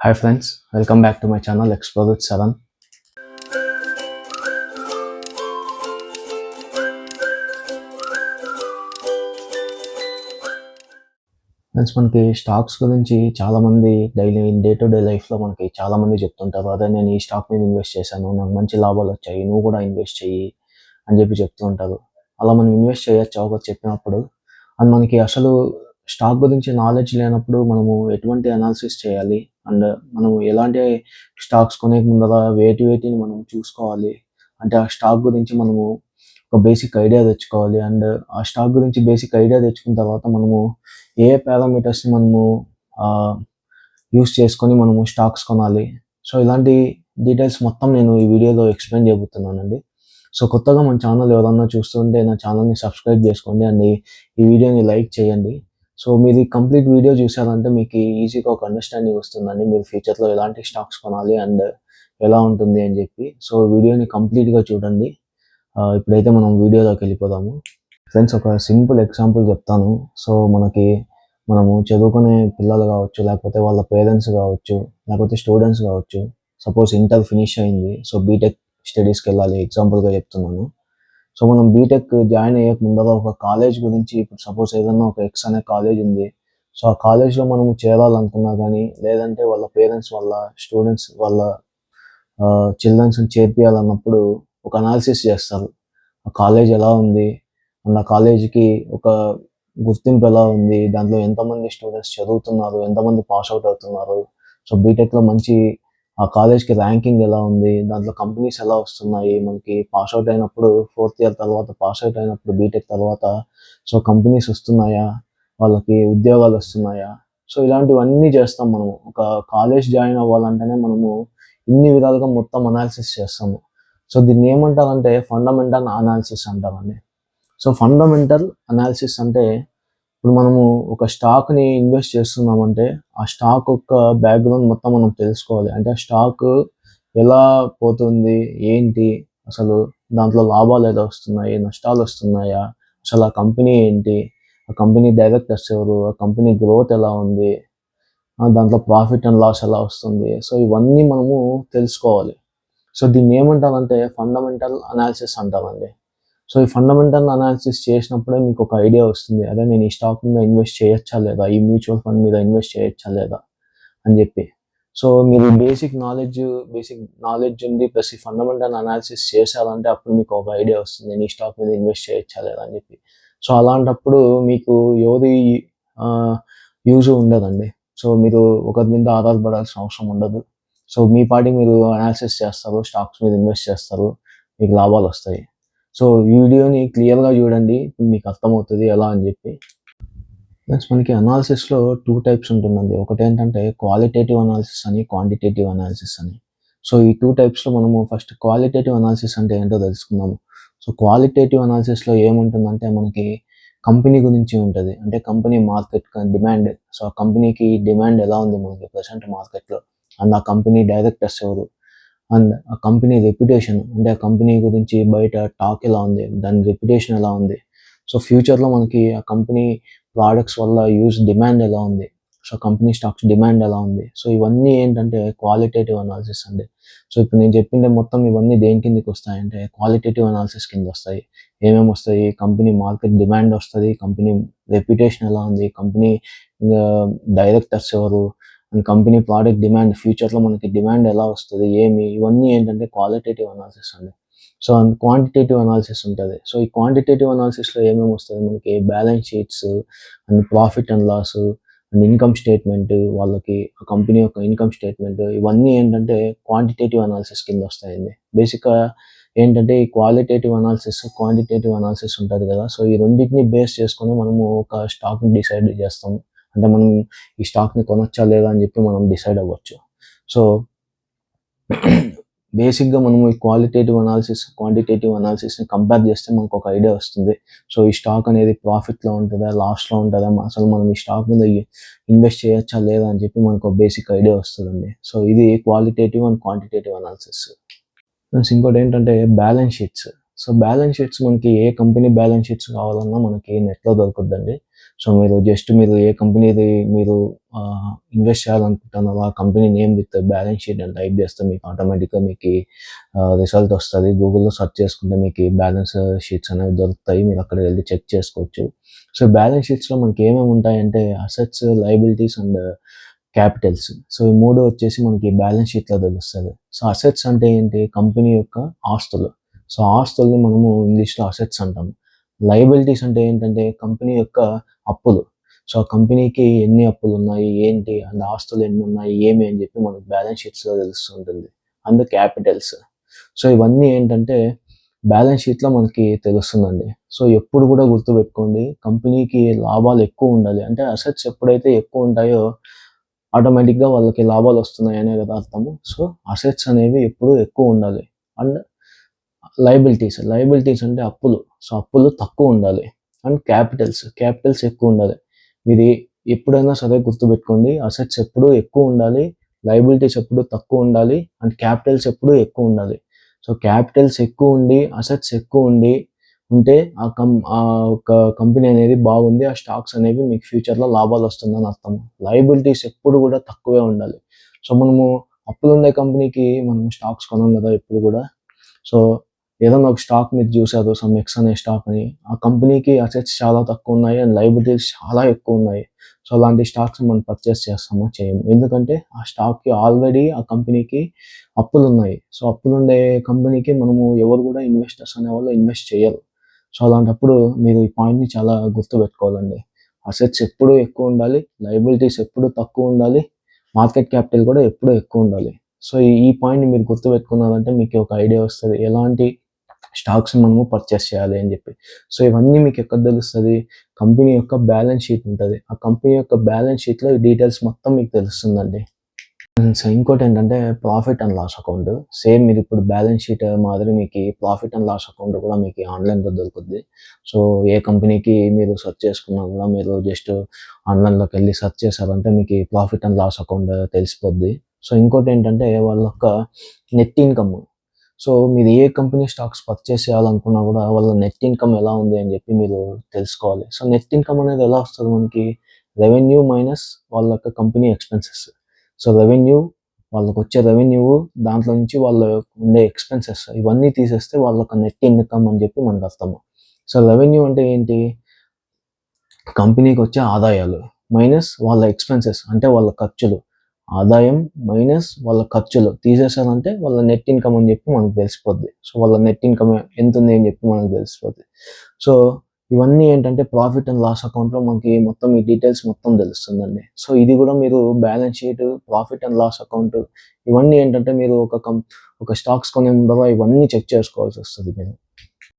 Hi friends, welcome back to my channel Explore with Saran. Friends మనకి stocks గురించి చాలామంది day to day లైఫ్లో మనకి చాలామంది చెప్తుంటారు. అదే నేను ఈ స్టాక్ మీద ఇన్వెస్ట్ చేశాను, నాకు మంచి లాభాలు వచ్చాయి, నువ్వు కూడా ఇన్వెస్ట్ చెయ్యి అని చెప్పి చెప్తూ ఉంటారు. అలా మనం ఇన్వెస్ట్ చేయొచ్చా ఒకటి చెప్పినప్పుడు? అండ్ మనకి అసలు స్టాక్ గురించి నాలెడ్జ్ లేనప్పుడు మనము ఎటువంటి అనాలిసిస్ చేయాలి? అండ్ మనం ఎలాంటి స్టాక్స్ కొనే ముందర వేటిని మనం చూసుకోవాలి? అంటే ఆ స్టాక్ గురించి మనము ఒక బేసిక్ ఐడియా తెచ్చుకోవాలి. అండ్ ఆ స్టాక్ గురించి బేసిక్ ఐడియా తెచ్చుకున్న తర్వాత మనము ఏ పారామీటర్స్‌ని మనము యూజ్ చేసుకొని మనము స్టాక్స్ కొనాలి. సో, ఇలాంటి డీటెయిల్స్ మొత్తం నేను ఈ వీడియోలో ఎక్స్‌ప్లెయిన్ చేయబోతున్నానండి. సో, కొత్తగా మన ఛానల్ ఎవరన్నా చూస్తుంటే నా ఛానల్‌ని సబ్స్క్రైబ్ చేసుకోండి. అండ్ ఈ వీడియోని లైక్ చేయండి. సో, మీరు కంప్లీట్ వీడియో చూసారంటే మీకు ఈజీగా ఒక అండర్‌స్టాండింగ్ వస్తుందండి. మీరు ఫ్యూచర్‌లో ఎలాంటి స్టాక్స్ కొనాలి అండ్ ఎలా ఉంటుంది అని చెప్పి. సో, వీడియోని కంప్లీట్‌గా చూడండి. ఇప్పుడైతే మనం వీడియోలోకి వెళ్ళిపోదాము. ఫ్రెండ్స్, ఒక సింపుల్ ఎగ్జాంపుల్ చెప్తాను. సో, మనము చదువుకునే పిల్లలు కావచ్చు, లేకపోతే వాళ్ళ పేరెంట్స్ కావచ్చు, లేకపోతే స్టూడెంట్స్ కావచ్చు. సపోజ్ ఇంటర్ ఫినిష్ అయింది. సో, బీటెక్ స్టడీస్‌కి వెళ్ళాలి, ఎగ్జాంపుల్‌గా చెప్తున్నాను. సో, మనం బీటెక్ జాయిన్ అయ్యే ముందర ఒక కాలేజ్ గురించి, ఇప్పుడు సపోజ్ ఏదన్నా ఒక ఎక్స్ అనే కాలేజ్ ఉంది. సో, ఆ కాలేజ్‌లో మనము చేరాలనుకున్నా కానీ, లేదంటే వాళ్ళ పేరెంట్స్ వాళ్ళ స్టూడెంట్స్ వాళ్ళ చిల్డ్రన్స్‌ని చేర్పియాలన్నప్పుడు ఒక అనాలిసిస్ చేస్తారు. ఆ కాలేజ్ ఎలా ఉంది? అండ్ ఆ కాలేజ్‌కి ఒక గుర్తింపు ఎలా ఉంది? దాంట్లో ఎంతమంది స్టూడెంట్స్ చదువుతున్నారు? ఎంతమంది పాస్ అవుట్ అవుతున్నారు? సో, బీటెక్‌లో మంచి ఆ కాలేజ్‌కి ర్యాంకింగ్ ఎలా ఉంది? దాంట్లో కంపెనీస్ ఎలా వస్తున్నాయి? మనకి పాస్ అవుట్ అయినప్పుడు ఫోర్త్ ఇయర్ తర్వాత పాస్ అవుట్ అయినప్పుడు బీటెక్ తర్వాత సో, కంపెనీస్ వస్తున్నాయా? వాళ్ళకి ఉద్యోగాలు వస్తున్నాయా? సో, ఇలాంటివన్నీ చేస్తాం మనము. ఒక కాలేజ్ జాయిన్ అవ్వాలంటేనే మనము ఇన్ని విధాలుగా మొత్తం అనాలిసిస్ చేస్తాము. సో, దీన్ని ఏమంటారంటే ఫండమెంటల్ అనాలిసిస్ అంటారండి. సో, ఫండమెంటల్ అనాలిసిస్ అంటే ఇప్పుడు మనము ఒక స్టాక్‌ని ఇన్వెస్ట్ చేస్తున్నామంటే, ఆ స్టాక్ యొక్క బ్యాక్‌గ్రౌండ్ మొత్తం మనం తెలుసుకోవాలి. అంటే ఆ స్టాక్ ఎలా పోతుంది? ఏంటి? అసలు దాంట్లో లాభాలు ఎలా వస్తున్నాయి? నష్టాలు వస్తున్నాయా? అసలు ఆ కంపెనీ ఏంటి? ఆ కంపెనీ డైరెక్టర్స్ ఎవరు? ఆ కంపెనీ గ్రోత్ ఎలా ఉంది? దాంట్లో ప్రాఫిట్ అండ్ లాస్ ఎలా వస్తుంది? సో, ఇవన్నీ మనము తెలుసుకోవాలి. సో, దీన్ని ఏమంటారంటే ఫండమెంటల్ అనాలిసిస్ అంటారండి. సో, ఈ ఫండమెంటల్ అనాలిసిస్ చేసినప్పుడే మీకు ఒక ఐడియా వస్తుంది. అదే నేను ఈ స్టాక్ మీద ఇన్వెస్ట్ చేయొచ్చా లేదా? ఈ మ్యూచువల్ ఫండ్ మీద ఇన్వెస్ట్ చేయొచ్చా లేదా? అని చెప్పి. సో, మీరు బేసిక్ నాలెడ్జ్ ఉంది. ప్లస్ ఈ ఫండమెంటల్ అనాలిసిస్ చేశారంటే అప్పుడు మీకు ఒక ఐడియా వస్తుంది. నేను ఈ స్టాక్ మీద ఇన్వెస్ట్ చేయొచ్చా లేదా అని చెప్పి. సో, అలాంటప్పుడు మీకు ఎవరి ఆహ్, యూజ్ ఉండదండి. సో, మీరు ఒకరి మీద ఆధారపడాల్సిన అవసరం ఉండదు. సో, మీ పాటికి మీరు అనాలిసిస్ చేస్తారు. స్టాక్స్ మీద ఇన్వెస్ట్ చేస్తారు. మీకు లాభాలొస్తాయి. సో, ఈ వీడియోని క్లియర్‌గా చూడండి. మీకు అర్థమవుతది ఎలా అని చెప్పి. నెక్స్ట్ మనకి అనాలిసిస్‌లో 2 టైప్స్ ఉంటుందండి. ఒకటేంటంటే క్వాలిటేటివ్ అనాలిసిస్ అని, క్వాంటిటేటివ్ అనాలిసిస్ అని. సో, ఈ 2 టైప్స్‌లో మనము ఫస్ట్ క్వాలిటేటివ్ అనాలిసిస్ అంటే ఏంటో తెలుసుకుందాము. సో, క్వాలిటేటివ్ అనాలిసిస్‌లో ఏముంటుందంటే మనకి కంపెనీ గురించి ఉంటది. అంటే కంపెనీ మార్కెట్ డిమాండ్. సో, ఆ కంపెనీకి డిమాండ్ ఎలా ఉంది మనకి ప్రెజెంట్ మార్కెట్‌లో? అండ్ ఆ కంపెనీ డైరెక్టర్స్ ఎవరు? అండ్ ఆ కంపెనీ రెప్యుటేషన్, అంటే ఆ కంపెనీ గురించి బయట టాక్ ఎలా ఉంది? దాని రెప్యుటేషన్ ఎలా ఉంది? సో, ఫ్యూచర్‌లో మనకి ఆ కంపెనీ ప్రొడక్ట్స్ వల్ల డిమాండ్ ఎలా ఉంది? సో, కంపెనీ స్టాక్స్ డిమాండ్ ఎలా ఉంది? సో, ఇవన్నీ ఏంటంటే క్వాలిటేటివ్ అనాలిసిస్ అండి. సో, ఇప్పుడు నేను చెప్పిండే మొత్తం ఇవన్నీ దేని కిందకొస్తాయంటే క్వాలిటేటివ్ అనాలిసిస్ కిందొస్తాయి. ఏమేమొస్తాయి? కంపెనీ మార్కెట్ డిమాండ్ వస్తది. కంపెనీ రెప్యుటేషన్ ఎలా ఉంది? కంపెనీ డైరెక్టర్స్ ఎవరు? అండ్ కంపెనీ ప్రొడక్ట్ డిమాండ్, ఫ్యూచర్‌లో మనకి డిమాండ్ ఎలా వస్తది? ఇవన్నీ ఏంటంటే క్వాలిటేటివ్ అనాలిసిస్ అండి. సో, అండ్ క్వాంటిటేటివ్ అనాలిసిస్ ఉంటది. సో, ఈ క్వాంటిటేటివ్ అనాలిసిస్‌లో ఏమేమొస్తది మనకి balance sheets and profit and loss and income statement, వాళ్ళకి ఆ కంపెనీ యొక్క ఇన్‌కమ్ స్టేట్‌మెంట్, ఇవన్నీ ఏంటంటే క్వాంటిటేటివ్ అనాలిసిస్ కిందొస్తాయండి. బేసిక్‌గా ఏంటంటే ఈ క్వాలిటేటివ్ అనాలిసిస్, క్వాంటిటేటివ్ అనాలిసిస్ ఉంటది కదా! సో, ఈ రెండిటిని బేస్ చేసుకొని మనము ఒక స్టాక్‌ని డిసైడ్ చేస్తాం. అంటే మనం ఈ స్టాక్‌ని కొనొచ్చా లేదా అని చెప్పి మనం డిసైడ్ అవ్వచ్చు. సో, బేసిక్‌గా మనము ఈ క్వాలిటేటివ్ అనాలిసిస్, క్వాంటిటేటివ్ అనాలిసిస్‌ని కంపేర్ చేస్తే మనకొక ఐడియా వస్తుంది. సో, ఈ స్టాక్ అనేది ప్రాఫిట్‌లో ఉంటదా? లాస్‌లో ఉంటదా? అసలు మనం ఈ స్టాక్ మీద ఇన్వెస్ట్ చేయొచ్చా లేదా అని చెప్పి మనకు బేసిక్ ఐడియా వస్తదండి. సో, ఇది qualitative and quantitative analysis. Plus ఇంకోటేంటంటే balance sheets. So, balance sheets మనకి ఏ కంపెనీ బ్యాలెన్స్ షీట్స్ కావాలన్నా మనకి నెట్‌లో దొరుకుద్దండి. సో మీరు ఏ కంపెనీది మీరు ఇన్వెస్ట్ చేయాలనుకుంటున్నారో ఆ company name with balance sheet అని టైప్ చేస్తే మీకు ఆటోమేటిక్గా మీకు రిజల్ట్ వస్తుంది. గూగుల్‌లో సెర్చ్ చేసుకుంటే మీకు బ్యాలెన్స్ షీట్స్ అనేవి దొరుకుతాయి. మీరు అక్కడికి వెళ్ళి చెక్ చేసుకోవచ్చు. సో బ్యాలెన్స్ షీట్స్‌లో మనకి ఏమేమి ఉంటాయంటే assets, liabilities and capitals. So ఈ 3 వచ్చేసి మనకి బ్యాలెన్స్ షీట్‌లో తెలుస్తది. సో అసెట్స్ అంటే ఏంటి? కంపెనీ యొక్క ఆస్తులు. సో ఆస్తుల్ని మనము ఇంగ్లీష్‌లో అసెట్స్ అంటాము. లయబిలిటీస్ అంటే ఏంటంటే కంపెనీ యొక్క అప్పులు. సో ఆ కంపెనీకి ఎన్ని అప్పులున్నాయి, ఏంటి అండ్ ఆస్తులు ఎన్నున్నాయి, ఏమి అని చెప్పి మనకు బ్యాలెన్స్ షీట్స్‌లో తెలుస్తుంటుంది. And capitals. సో ఇవన్నీ ఏంటంటే బ్యాలెన్స్ షీట్‌లో మనకి తెలుస్తుందండి. సో ఎప్పుడు కూడా గుర్తుపెట్టుకోండి కంపెనీకి లాభాలు ఎక్కువ ఉండాలి. అంటే అసెట్స్ ఎప్పుడైతే ఎక్కువ ఉంటాయో ఆటోమేటిక్‌గా వాళ్ళకి లాభాలు వస్తున్నాయనే కదా అర్థము. సో అసెట్స్ అనేవి ఎప్పుడూ ఎక్కువ ఉండాలి. అండ్ లయబిలిటీస్ అంటే అప్పులు. సో అప్పులు తక్కువ ఉండాలి. అండ్ క్యాపిటల్స్ ఎక్కువ ఉండాలి. ఇది ఎప్పుడైనా సరే గుర్తుపెట్టుకోండి. అసెట్స్ ఎప్పుడూ ఎక్కువ ఉండాలి. లయబిలిటీస్ ఎప్పుడూ తక్కువ ఉండాలి. అండ్ క్యాపిటల్స్ ఎప్పుడూ ఎక్కువ ఉండాలి. సో క్యాపిటల్స్ ఎక్కువ ఉండి, అసెట్స్ ఎక్కువ ఉండి ఉంటే ఆ ఒక కంపెనీ అనేది బాగుంది. ఆ స్టాక్స్ అనేవి మీకు ఫ్యూచర్‌లో లాభాలు వస్తుందని అర్థం. లయబిలిటీస్ ఎప్పుడు కూడా తక్కువే ఉండాలి. సో మనము అప్పులుండే కంపెనీకి మనం స్టాక్స్ కొనం కదా ఎప్పుడు కూడా. సో ఏదన్నా ఒక స్టాక్ మీరు చూసారు ఎక్స్ అనే స్టాక్‌ని. ఆ కంపెనీకి అసెట్స్ చాలా తక్కువున్నాయి. అండ్ లయబిలిటీస్ చాలా ఎక్కువున్నాయి. సో అలాంటి స్టాక్స్‌ని మనం పర్చేస్ చేస్తామా? చేయము. ఎందుకంటే ఆ స్టాక్‌కి ఆల్రెడీ ఆ కంపెనీకి అప్పులున్నాయి. సో అప్పులుండే కంపెనీకి మనము ఎవరు కూడా ఇన్వెస్టర్స్ అనేవాళ్ళు ఇన్వెస్ట్ చేయరు. సో అలాంటప్పుడు మీరు ఈ పాయింట్‌ని చాలా గుర్తుపెట్టుకోవాలండి. అసెట్స్ ఎప్పుడూ ఎక్కువుండాలి. లయబిలిటీస్ ఎప్పుడూ తక్కువుండాలి. మార్కెట్ క్యాపిటల్ కూడా ఎప్పుడూ ఎక్కువుండాలి. సో ఈ పాయింట్‌ని మీరు గుర్తుపెట్టుకున్నారంటే మీకు ఒక ఐడియా వస్తది. ఎలాంటి స్టాక్స్‌ని మనము పర్చేస్ చేయాలి అని చెప్పి. సో ఇవన్నీ మీకు ఎక్కడ తెలుస్తది? కంపెనీ యొక్క బ్యాలెన్స్ షీట్ ఉంటది. ఆ కంపెనీ యొక్క బ్యాలెన్స్ షీట్‌లో ఈ డీటెయిల్స్ మొత్తం మీకు తెలుస్తుందండి. సో ఇంకోటేంటంటే profit and loss account. Same మీరిప్పుడు బ్యాలెన్స్ షీట్ మాదిరి మీకి ప్రాఫిట్ అండ్ లాస్ అకౌంట్ కూడా మీకు ఆన్‌లైన్‌లో దొరుకుద్ది. సో ఏ కంపెనీకి మీరు సెర్చ్ చేసుకున్నా కూడా మీరు జస్ట్ ఆన్‌లైన్‌లోకెళ్ళి సెర్చ్ చేశారంటే మీకి ప్రాఫిట్ అండ్ లాస్ అకౌంట్ తెలిసిపోద్ది. సో ఇంకోటేంటంటే వాళ్ళ యొక్క నెట్ ఇన్‌కమ్. సో మీరు ఏ కంపెనీ స్టాక్స్ పర్చేస్ చేయాలనుకున్నా కూడా వాళ్ళ నెట్ ఇన్‌కమ్ ఎలా ఉంది అని చెప్పి మీరు తెలుసుకోవాలి. సో నెట్ ఇన్‌కమ్ అనేది ఎలా వస్తది మనకి? రెవెన్యూ మైనస్ వాళ్ళ యొక్క కంపెనీ ఎక్స్‌పెన్సెస్. సో వాళ్ళకొచ్చే రెవెన్యూ దాంట్లో నుంచి వాళ్ళ ఉండే ఎక్స్‌పెన్సెస్ ఇవన్నీ తీసేస్తే వాళ్ళొక నెట్ ఇన్‌కమ్ అని చెప్పి మనకర్థము. సో రెవెన్యూ అంటే ఏంటి? కంపెనీకొచ్చే ఆదాయాలు మైనస్ వాళ్ళ ఎక్స్‌పెన్సెస్ అంటే వాళ్ళ ఖర్చులు. ఆదాయం మైనస్ వాళ్ళ ఖర్చులు తీసేసారంటే వాళ్ళ నెట్ ఇన్‌కమ్ అని చెప్పి మనకు తెలిసిపోద్ది. సో వాళ్ళ నెట్ ఇన్‌కమ్ ఎంతుంది అని చెప్పి మనకు తెలిసిపోద్ది. సో ఇవన్నీ ఏంటంటే ప్రాఫిట్ అండ్ లాస్ అకౌంట్‌లో మనకి మొత్తం ఈ డీటెయిల్స్ మొత్తం తెలుస్తుందండి. సో ఇది కూడా మీరు balance sheet, profit and loss account ఇవన్నీ ఏంటంటే మీరు ఒక స్టాక్స్ కొనే ముందర ఇవన్నీ చెక్ చేసుకోవాల్సొస్తది మీరు.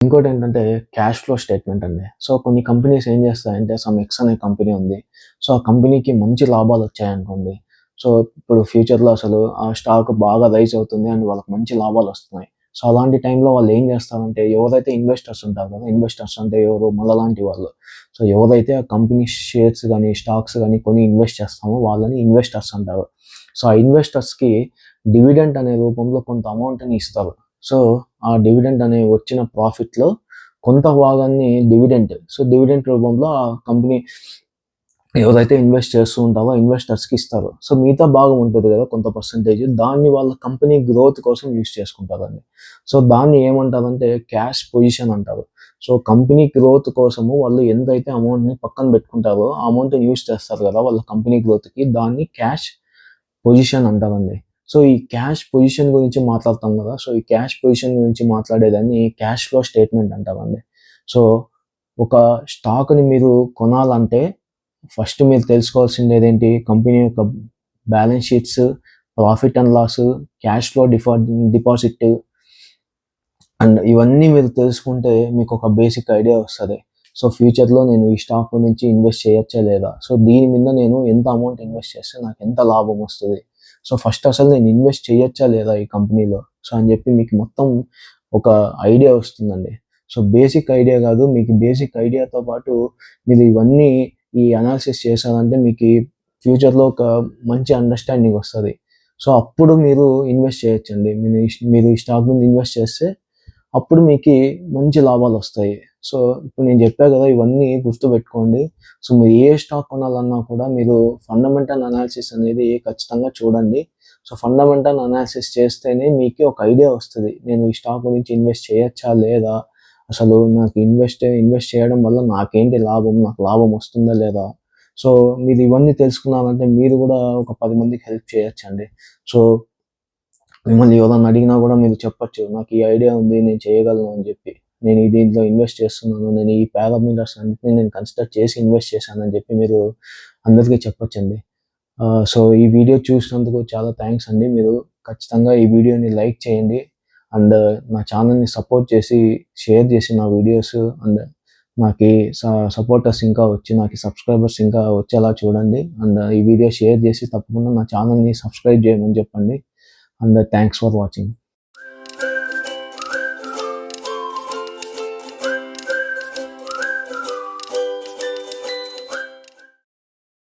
ఇంకోటేంటంటే క్యాష్ ఫ్లో స్టేట్మెంట్ అండి. సో కొన్ని కంపెనీస్ ఏం చేస్తాయంటే ఎక్స్ అనే కంపెనీ ఉంది. సో ఆ కంపెనీకి మంచి లాభాలొచ్చాయనుకోండి. సో ఇప్పుడు ఫ్యూచర్‌లో అసలు ఆ స్టాక్ బాగా రైజ్ అవుతుంది అండ్ వాళ్ళకి మంచి లాభాలొస్తున్నాయి. సో అలాంటి టైంలో వాళ్ళు ఏం చేస్తారంటే ఎవరైతే ఇన్వెస్టర్స్ ఉంటారు కదా! ఇన్వెస్టర్స్ అంటే ఎవరు? మనలాంటి వాళ్ళు. సో ఎవరైతే ఆ కంపెనీ షేర్స్ గాని, స్టాక్స్ గాని కొని ఇన్వెస్ట్ చేస్తామో వాళ్ళని ఇన్వెస్టర్స్ అంటారు. సో ఆ ఇన్వెస్టర్స్‌కి డివిడెండ్ అనే రూపంలో కొంత అమౌంట్‌ని ఇస్తారు. సో ఆ డివిడెండ్ అనే వచ్చిన ప్రాఫిట్‌లో కొంత భాగాన్ని డివిడెండ్ రూపంలో ఆ కంపెనీ ఎవరైతే ఇన్వెస్ట్ చేస్తూ ఉంటారో ఇన్వెస్టర్స్‌కి ఇస్తారు. సో మిగతా భాగం ఉంటది గదా! కొంత పర్సెంటేజ్ దాన్ని వాళ్ళ కంపెనీ గ్రోత్ కోసం యూజ్ చేసుకుంటారండి. సో దాన్ని ఏమంటారంటే క్యాష్ పొజిషన్ అంటారు. సో కంపెనీ గ్రోత్ కోసము వాళ్ళు ఎంతైతే అమౌంట్‌ని పక్కన పెట్టుకుంటారో ఆ అమౌంట్‌ని యూజ్ చేస్తారు గదా! వాళ్ళ కంపెనీ గ్రోత్‌కి దాన్ని క్యాష్ పొజిషన్ అంటారండి. సో ఈ క్యాష్ పొజిషన్ గురించి మాట్లాడతాం గదా! సో ఈ క్యాష్ పొజిషన్ గురించి మాట్లాడేదాన్ని క్యాష్ ఫ్లో స్టేట్మెంట్ అంటారండి. సో ఒక స్టాక్‌ని మీరు కొనాలంటే ఫస్ట్ మీరు తెలుసుకోవాల్సిందేంటి? కంపెనీ యొక్క balance sheets, profit and loss, cash flow deposit and ఇవన్నీ మీరు తెలుసుకుంటే మీకొక బేసిక్ ఐడియా వస్తది. సో ఫ్యూచర్‌లో నేను ఈ స్టాక్ నుంచి ఇన్వెస్ట్ చేయొచ్చా లేదా? సో దీని మీద నేను ఎంత అమౌంట్ ఇన్వెస్ట్ చేస్తే నాకెంత లాభం వస్తది? సో ఫస్ట్ అసలు నేను ఇన్వెస్ట్ చేయొచ్చా లేదా ఈ కంపెనీలో? సో అని చెప్పి మీకు మొత్తం ఒక ఐడియా వస్తుందండి. సో బేసిక్ ఐడియా కాదు మీకు బేసిక్ ఐడియాతో పాటు మీరు ఇవన్నీ ఈ అనాలిసిస్ చేశారంటే మీకి ఫ్యూచర్‌లో ఒక మంచి అండర్‌స్టాండింగ్ వస్తది. సో అప్పుడు మీరు ఇన్వెస్ట్ చేయొచ్చండి. మీరు ఈ స్టాక్ మీద ఇన్వెస్ట్ చేస్తే అప్పుడు మీకి మంచి లాభాలొస్తాయి. సో, ఇప్పుడు నేను జెప్పా గదా! ఇవన్నీ గుర్తుబెట్టుకోండి. సో, మీరు ఏ స్టాక్ కొనాలన్నా కూడా మీరు ఫండమెంటల్ అనాలిసిస్ అనేది ఖచ్చితంగా చూడండి. సో, ఫండమెంటల్ అనాలిసిస్ చేస్తేనే మీకి ఒక ఐడియా వస్తది. నేను ఈ స్టాక్ గురించి ఇన్వెస్ట్ చేయొచ్చా? లేదా? అసలు నాకు ఇన్వెస్ట్ చేయడం వల్ల నాకేంటి లాభం? నాకు లాభం వస్తుందా? లేదా? సో, మీరు ఇవన్నీ తెలుసుకున్నారంటే మీరు గూడా ఒక 10 మందికి హెల్ప్ చేయొచ్చండి. సో, మిమ్మల్ని ఎవరన్నా అడిగినా గూడా మీరు చెప్పొచ్చు. నాకు ఈ ఐడియా ఉంది. నేను చేయగలను అని జెప్పి. నేను దీంట్లో ఇన్వెస్ట్ చేస్తున్నాను. నేను ఈ పారామీటర్స్ అన్నిటిని నేను కన్సిడర్ చేసి ఇన్వెస్ట్ చేశానని జెప్పి మీరు అందరికీ చెప్పొచ్చండి. సో, ఈ వీడియో చూసినందుకు చాలా థాంక్స్ అండి. మీరు ఖచ్చితంగా ఈ వీడియోని లైక్ చేయండి. అండ్ నా ఛానెల్‌ని సపోర్ట్ చేసి, షేర్ చేసి నా వీడియోస్ అండ్ నాకీ స సపోర్టర్స్ ఇంకా వచ్చి, నాకి సబ్‌స్క్రైబర్స్ ఇంకా వచ్చేలా చూడండి. అండ్ ఈ వీడియో షేర్ చేసి తప్పకుండా నా ఛానెల్‌ని సబ్‌స్క్రైబ్ చేయమని చెప్పండి. And thanks for watching.